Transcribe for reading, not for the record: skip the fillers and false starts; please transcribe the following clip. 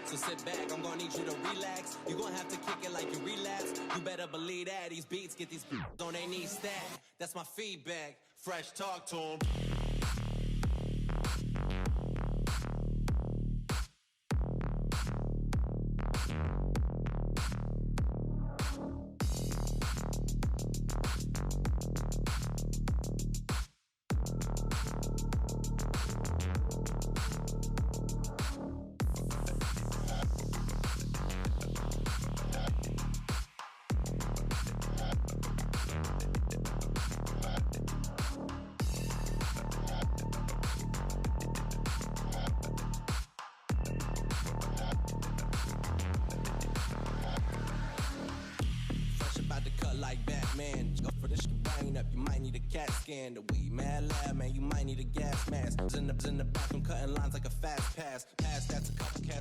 So sit back, I'm gonna need you to relax. You gonna have to kick it like you relapse. You better believe that these beats get these on they knee stack. That's my feedback. Fresh talk to 'em. Scan the weed, mad lab, man, you might need a gas mask. In the bathroom, cutting lines like a fast pass. Pass that to couple cats.